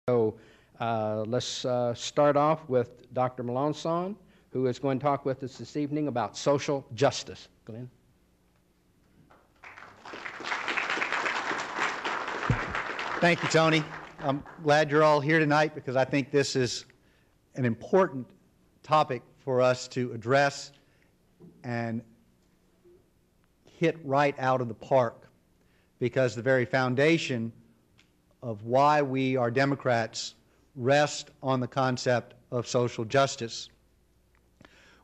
So let's start off with Dr. Melancon, who is going to talk with us this evening about social justice. Glenn? Thank you, Tony. I'm glad you're all here tonight because I think this is an important topic for us to address and hit right out of the park, because the very foundation of why we are Democrats rest on the concept of social justice.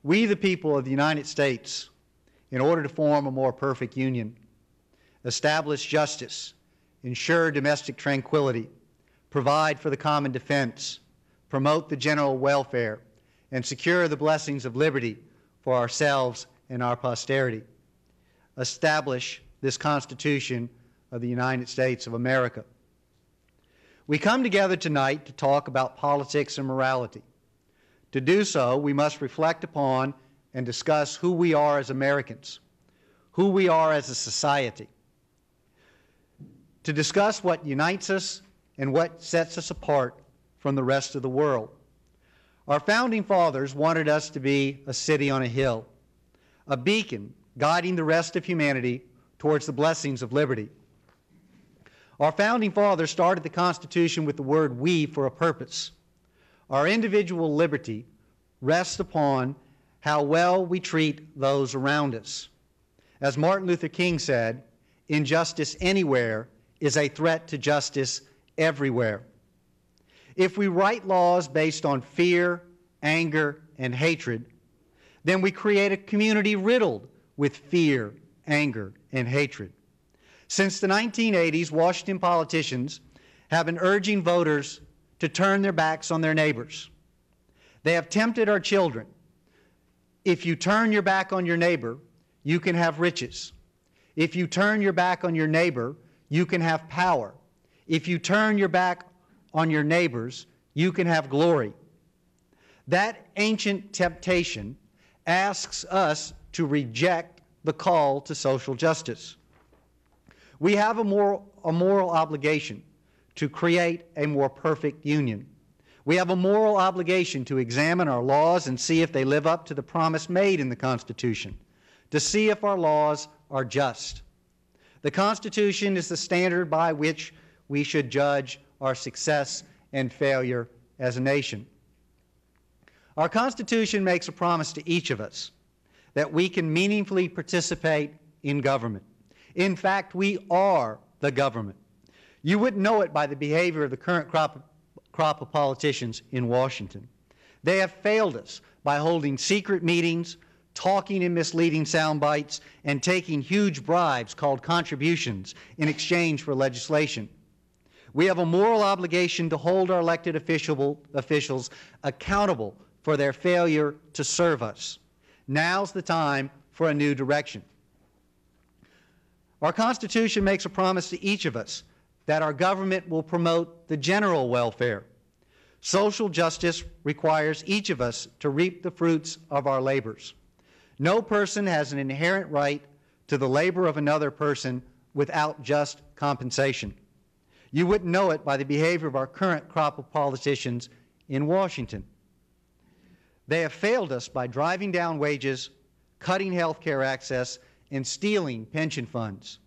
We, the people of the United States, in order to form a more perfect union, establish justice, ensure domestic tranquility, provide for the common defense, promote the general welfare, and secure the blessings of liberty for ourselves and our posterity. Establish this Constitution of the United States of America. We come together tonight to talk about politics and morality. To do so, we must reflect upon and discuss who we are as Americans, who we are as a society, to discuss what unites us and what sets us apart from the rest of the world. Our founding fathers wanted us to be a city on a hill, a beacon guiding the rest of humanity towards the blessings of liberty. Our founding fathers started the Constitution with the word "we" for a purpose. Our individual liberty rests upon how well we treat those around us. As Martin Luther King said, "Injustice anywhere is a threat to justice everywhere." If we write laws based on fear, anger, and hatred, then we create a community riddled with fear, anger, and hatred. Since the 1980s, Washington politicians have been urging voters to turn their backs on their neighbors. They have tempted our children. If you turn your back on your neighbor, you can have riches. If you turn your back on your neighbor, you can have power. If you turn your back on your neighbors, you can have glory. That ancient temptation asks us to reject the call to social justice. We have a moral obligation to create a more perfect union. We have a moral obligation to examine our laws and see if they live up to the promise made in the Constitution, to see if our laws are just. The Constitution is the standard by which we should judge our success and failure as a nation. Our Constitution makes a promise to each of us that we can meaningfully participate in government. In fact, we are the government. You wouldn't know it by the behavior of the current crop of politicians in Washington. They have failed us by holding secret meetings, talking in misleading sound bites, and taking huge bribes called contributions in exchange for legislation. We have a moral obligation to hold our elected officials accountable for their failure to serve us. Now's the time for a new direction. Our Constitution makes a promise to each of us that our government will promote the general welfare. Social justice requires each of us to reap the fruits of our labors. No person has an inherent right to the labor of another person without just compensation. You wouldn't know it by the behavior of our current crop of politicians in Washington. They have failed us by driving down wages, cutting health care access, and stealing pension funds.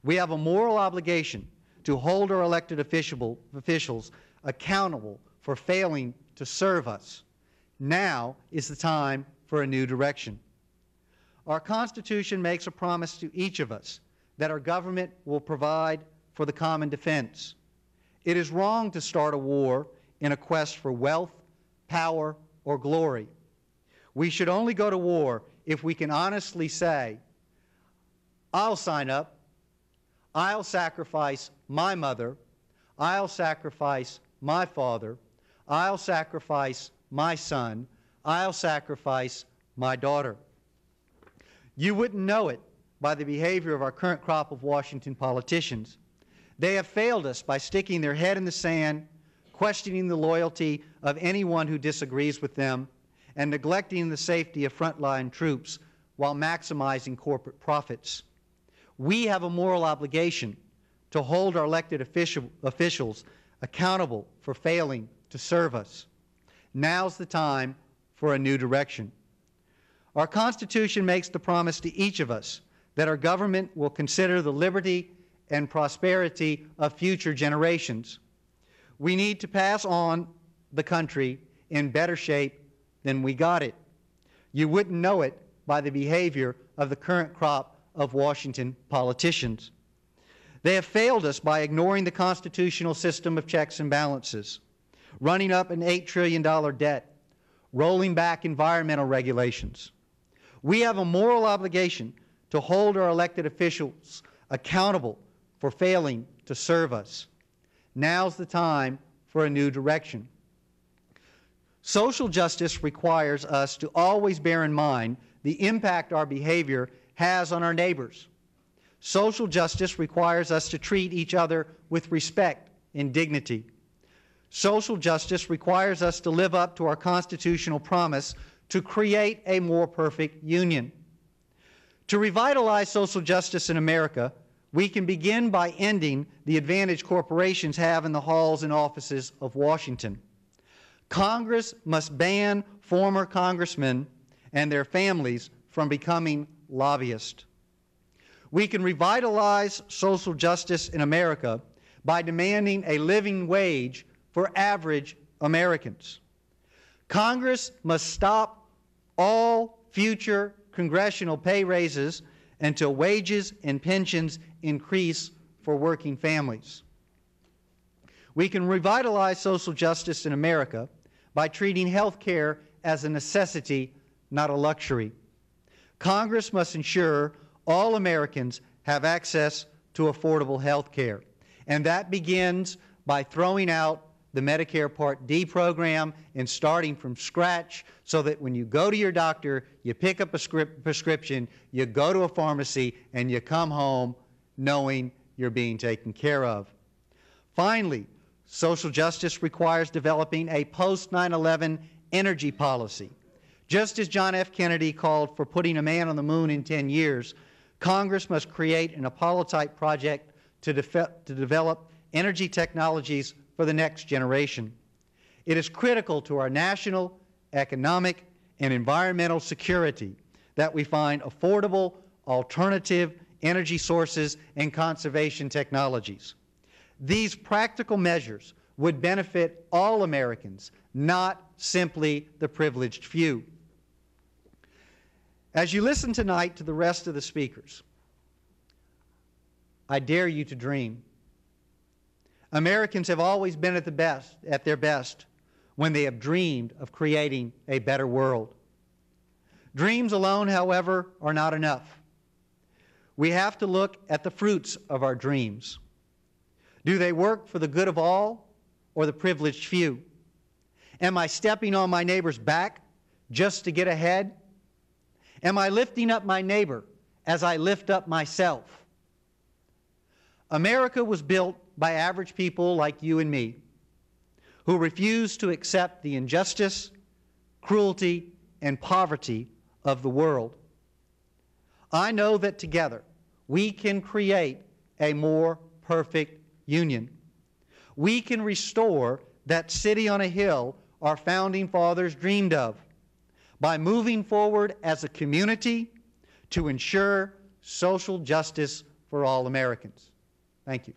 We have a moral obligation to hold our elected officials accountable for failing to serve us. Now is the time for a new direction. Our Constitution makes a promise to each of us that our government will provide for the common defense. It is wrong to start a war in a quest for wealth, power, or glory. We should only go to war if we can honestly say, "I'll sign up. I'll sacrifice my mother. I'll sacrifice my father. I'll sacrifice my son. I'll sacrifice my daughter." You wouldn't know it by the behavior of our current crop of Washington politicians. They have failed us by sticking their head in the sand, questioning the loyalty of anyone who disagrees with them, and neglecting the safety of frontline troops while maximizing corporate profits. We have a moral obligation to hold our elected officials accountable for failing to serve us. Now's the time for a new direction. Our Constitution makes the promise to each of us that our government will consider the liberty and prosperity of future generations. We need to pass on the country in better shape than we got it. You wouldn't know it by the behavior of the current crop of Washington politicians. They have failed us by ignoring the constitutional system of checks and balances, running up an $8 trillion debt, rolling back environmental regulations. We have a moral obligation to hold our elected officials accountable for failing to serve us. Now's the time for a new direction. Social justice requires us to always bear in mind the impact our behavior has on our neighbors. Social justice requires us to treat each other with respect and dignity. Social justice requires us to live up to our constitutional promise to create a more perfect union. To revitalize social justice in America, we can begin by ending the advantage corporations have in the halls and offices of Washington. Congress must ban former congressmen and their families from becoming lobbyists. We can revitalize social justice in America by demanding a living wage for average Americans. Congress must stop all future congressional pay raises until wages and pensions increase for working families. We can revitalize social justice in America by treating health care as a necessity, not a luxury. Congress must ensure all Americans have access to affordable health care, and that begins by throwing out the Medicare Part D program and starting from scratch so that when you go to your doctor, you pick up a prescription, you go to a pharmacy, and you come home knowing you're being taken care of. Finally, social justice requires developing a post-9/11 energy policy. Just as John F. Kennedy called for putting a man on the moon in 10 years, Congress must create an Apollo-type project to develop energy technologies for the next generation. It is critical to our national, economic, and environmental security that we find affordable, alternative energy sources and conservation technologies. These practical measures would benefit all Americans, not simply the privileged few. As you listen tonight to the rest of the speakers, I dare you to dream. Americans have always been at their best when they have dreamed of creating a better world. Dreams alone, however, are not enough. We have to look at the fruits of our dreams. Do they work for the good of all or the privileged few? Am I stepping on my neighbor's back just to get ahead? Am I lifting up my neighbor as I lift up myself? America was built by average people like you and me, who refuse to accept the injustice, cruelty, and poverty of the world. I know that together we can create a more perfect union. We can restore that city on a hill our founding fathers dreamed of by moving forward as a community to ensure social justice for all Americans. Thank you.